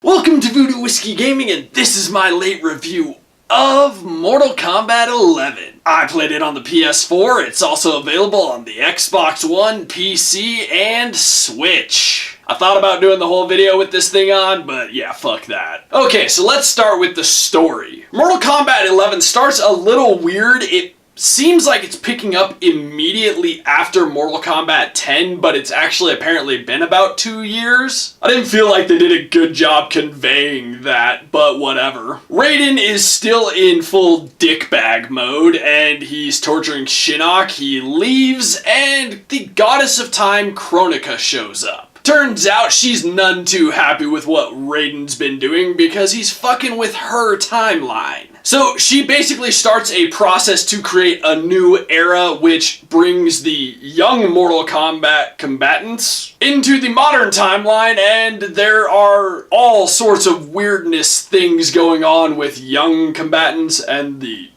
Welcome to Voodoo Whiskey Gaming, and this is my late review of Mortal Kombat 11. I played it on the PS4, it's also available on the Xbox One, PC, and Switch. I thought about doing the whole video with this thing on, but yeah, fuck that. Okay, so let's start with the story. Mortal Kombat 11 starts a little weird. It seems like it's picking up immediately after Mortal Kombat 10, but it's actually apparently been about 2 years. I didn't feel like they did a good job conveying that, but whatever. Raiden is still in full dickbag mode, and he's torturing Shinnok. He leaves, and the goddess of time, Kronika, shows up. Turns out she's none too happy with what Raiden's been doing because he's fucking with her timeline. So she basically starts a process to create a new era which brings the young Mortal Kombat combatants into the modern timeline, and there are all sorts of weirdness things going on with young combatants and the,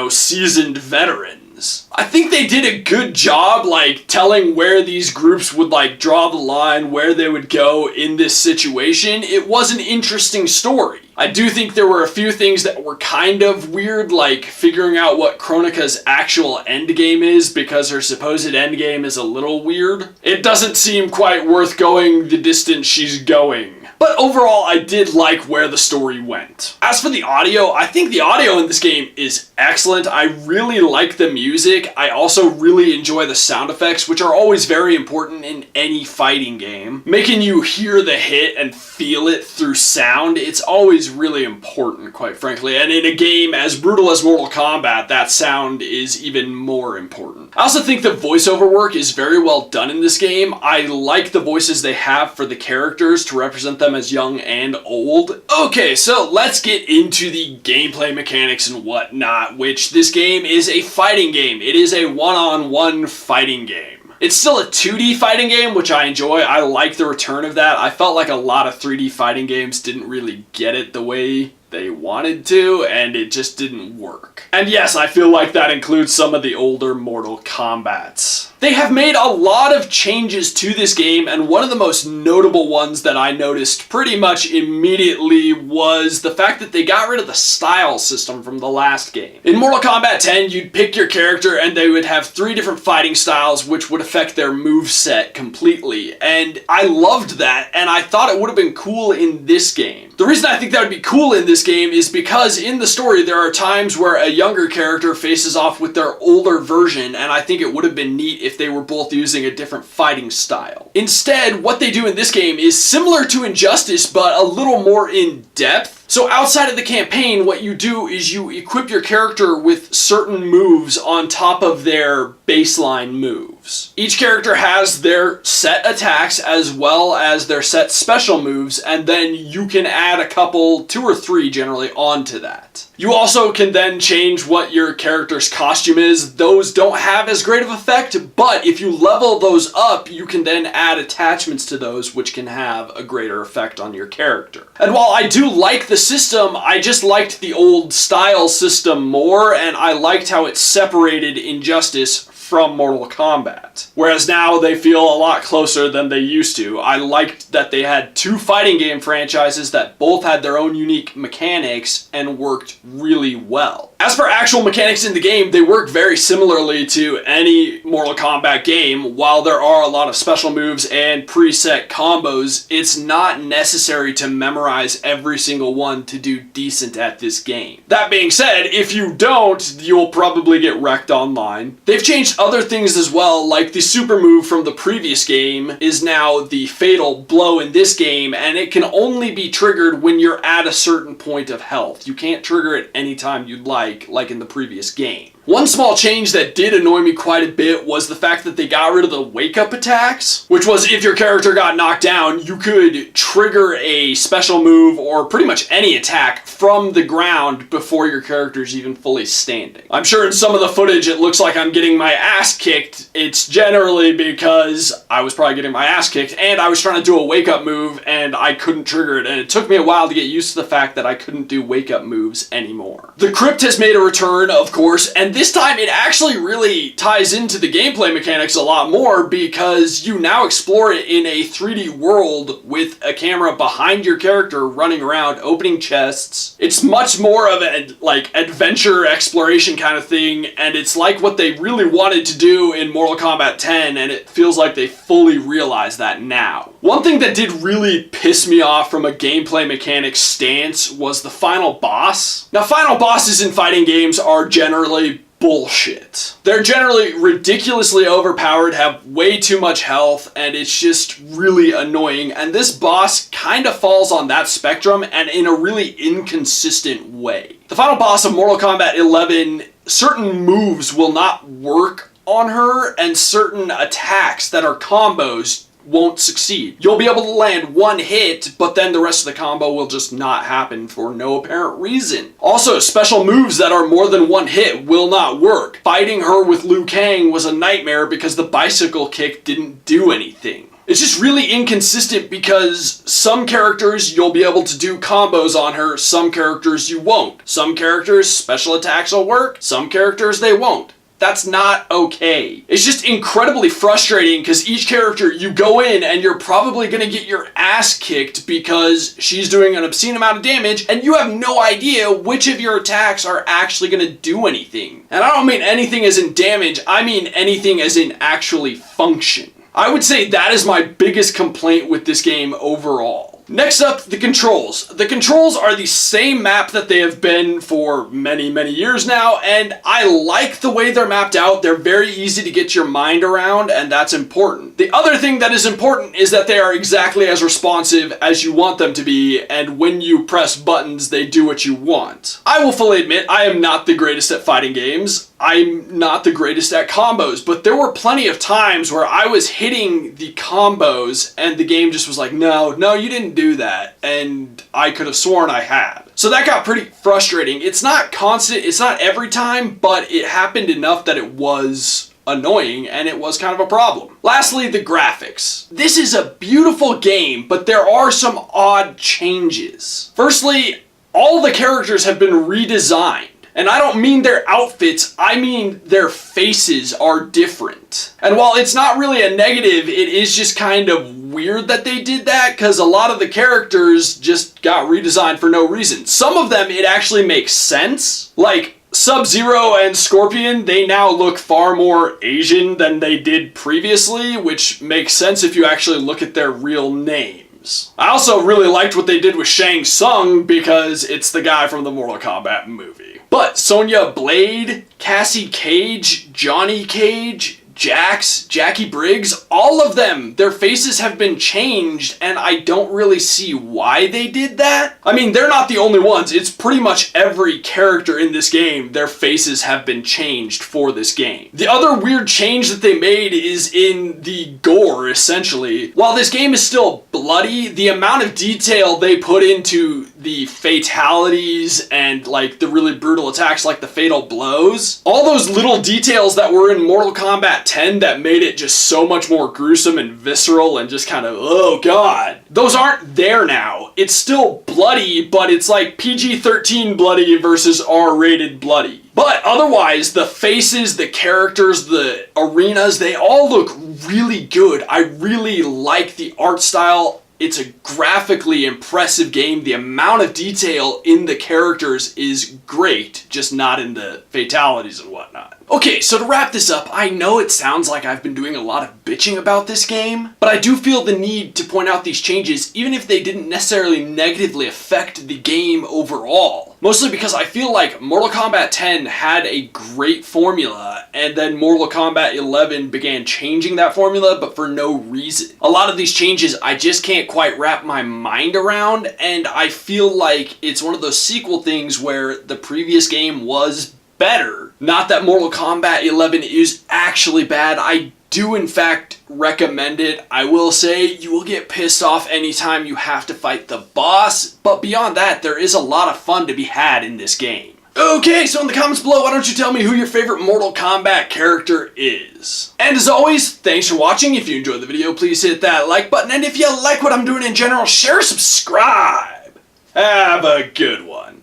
seasoned veterans. I think they did a good job, telling where these groups would, draw the line, where they would go in this situation. It was an interesting story. I do think there were a few things that were kind of weird, like figuring out what Kronika's actual endgame is, because her supposed endgame is a little weird. It doesn't seem quite worth going the distance she's going. But overall, I did like where the story went. As for the audio, I think the audio in this game is excellent. I really like the music. I also really enjoy the sound effects, which are always very important in any fighting game. Making you hear the hit and feel it through sound, it's always really important, quite frankly. And in a game as brutal as Mortal Kombat, that sound is even more important. I also think the voiceover work is very well done in this game. I like the voices they have for the characters to represent them as young and old. Okay, so let's get into the gameplay mechanics and whatnot, which this game is a fighting game. It is a one-on-one fighting game. It's still a 2D fighting game, which I enjoy. I like the return of that. I felt like a lot of 3D fighting games didn't really get it the way they wanted to, and it just didn't work. And yes, I feel like that includes some of the older Mortal Kombats. They have made a lot of changes to this game, and one of the most notable ones that I noticed pretty much immediately was the fact that they got rid of the style system from the last game. In Mortal Kombat 10, you'd pick your character and they would have 3 different fighting styles which would affect their moveset completely, and I loved that, and I thought it would have been cool in this game. The reason I think that would be cool in this game is because in the story there are times where a younger character faces off with their older version, and I think it would have been neat if they were both using a different fighting style. Instead, what they do in this game is similar to Injustice, but a little more in depth. So outside of the campaign, what you do is you equip your character with certain moves on top of their baseline moves. Each character has their set attacks as well as their set special moves, and then you can add a couple, 2 or 3 generally, onto that. You also can then change what your character's costume is. Those don't have as great of effect, but if you level those up, you can then add attachments to those which can have a greater effect on your character. And while I do like the system, I just liked the old style system more, and I liked how it separated Injustice from Mortal Kombat. Whereas now they feel a lot closer than they used to. I liked that they had 2 fighting game franchises that both had their own unique mechanics and worked really well. As for actual mechanics in the game, they work very similarly to any Mortal Kombat game. While there are a lot of special moves and preset combos, it's not necessary to memorize every single one to do decent at this game. That being said, if you don't, you'll probably get wrecked online. They've changed other things as well, like the super move from the previous game is now the fatal blow in this game, and it can only be triggered when you're at a certain point of health. You can't trigger it anytime you'd like in the previous game. One small change that did annoy me quite a bit was the fact that they got rid of the wake-up attacks, which was if your character got knocked down, you could trigger a special move or pretty much any attack from the ground before your character's even fully standing. I'm sure in some of the footage it looks like I'm getting my ass kicked. It's generally because I was probably getting my ass kicked and I was trying to do a wake-up move and I couldn't trigger it, and it took me a while to get used to the fact that I couldn't do wake-up moves anymore. The crypt has made a return, of course, and And this time it actually really ties into the gameplay mechanics a lot more because you now explore it in a 3D world with a camera behind your character running around opening chests. It's much more of an like adventure exploration kind of thing, and it's like what they really wanted to do in Mortal Kombat 10, and it feels like they fully realize that now. One thing that did really piss me off from a gameplay mechanics stance was the final boss. Now, final bosses in fighting games are generally bullshit. They're generally ridiculously overpowered, have way too much health, and it's just really annoying. And this boss kind of falls on that spectrum and in a really inconsistent way. The final boss of Mortal Kombat 11, certain moves will not work on her, and certain attacks that are combos won't succeed. You'll be able to land one hit, but then the rest of the combo will just not happen for no apparent reason. Also, special moves that are more than one hit will not work. Fighting her with Liu Kang was a nightmare because the bicycle kick didn't do anything. It's just really inconsistent because some characters you'll be able to do combos on her, some characters you won't. Some characters special attacks will work, some characters they won't. That's not okay. It's just incredibly frustrating because each character you go in and you're probably gonna get your ass kicked because she's doing an obscene amount of damage and you have no idea which of your attacks are actually gonna do anything. And I don't mean anything as in damage, I mean anything as in actually function. I would say that is my biggest complaint with this game overall. Next up, the controls. The controls are the same map that they have been for many, many years now, and I like the way they're mapped out. They're very easy to get your mind around, and that's important. The other thing that is important is that they are exactly as responsive as you want them to be, and when you press buttons, they do what you want. I will fully admit, I am not the greatest at fighting games. I'm not the greatest at combos, but there were plenty of times where I was hitting the combos and the game just was like, no, you didn't do that. And I could have sworn I had. So that got pretty frustrating. It's not constant, it's not every time, but it happened enough that it was annoying and it was kind of a problem. Lastly, the graphics. This is a beautiful game, but there are some odd changes. Firstly, all the characters have been redesigned. And I don't mean their outfits, I mean their faces are different. And while it's not really a negative, it is just kind of weird that they did that because a lot of the characters just got redesigned for no reason. Some of them, it actually makes sense. Like Sub-Zero and Scorpion, they now look far more Asian than they did previously, which makes sense if you actually look at their real names. I also really liked what they did with Shang Tsung because it's the guy from the Mortal Kombat movie. But Sonya Blade, Cassie Cage, Johnny Cage, Jax, Jackie Briggs, all of them, their faces have been changed and I don't really see why they did that. I mean, they're not the only ones. It's pretty much every character in this game, their faces have been changed for this game. The other weird change that they made is in the gore, essentially. While this game is still bloody, the amount of detail they put into the fatalities and like the really brutal attacks like the fatal blows, all those little details that were in Mortal Kombat 10 that made it just so much more gruesome and visceral and just kind of, oh god. Those aren't there now. It's still bloody, but it's like PG-13 bloody versus R-rated bloody. But otherwise, the faces, the characters, the arenas, they all look really good. I really like the art style. It's a graphically impressive game. The amount of detail in the characters is great, just not in the fatalities and whatnot. Okay, so to wrap this up, I know it sounds like I've been doing a lot of bitching about this game, but I do feel the need to point out these changes even if they didn't necessarily negatively affect the game overall. Mostly because I feel like Mortal Kombat 10 had a great formula, and then Mortal Kombat 11 began changing that formula, but for no reason. A lot of these changes I just can't quite wrap my mind around, and I feel like it's one of those sequel things where the previous game was better. Not that Mortal Kombat 11 is actually bad. I do in fact recommend it. I will say you will get pissed off anytime you have to fight the boss, but beyond that, there is a lot of fun to be had in this game. Okay, so in the comments below, why don't you tell me who your favorite Mortal Kombat character is? And as always, thanks for watching. If you enjoyed the video, please hit that like button, and if you like what I'm doing in general, share, subscribe. Have a good one.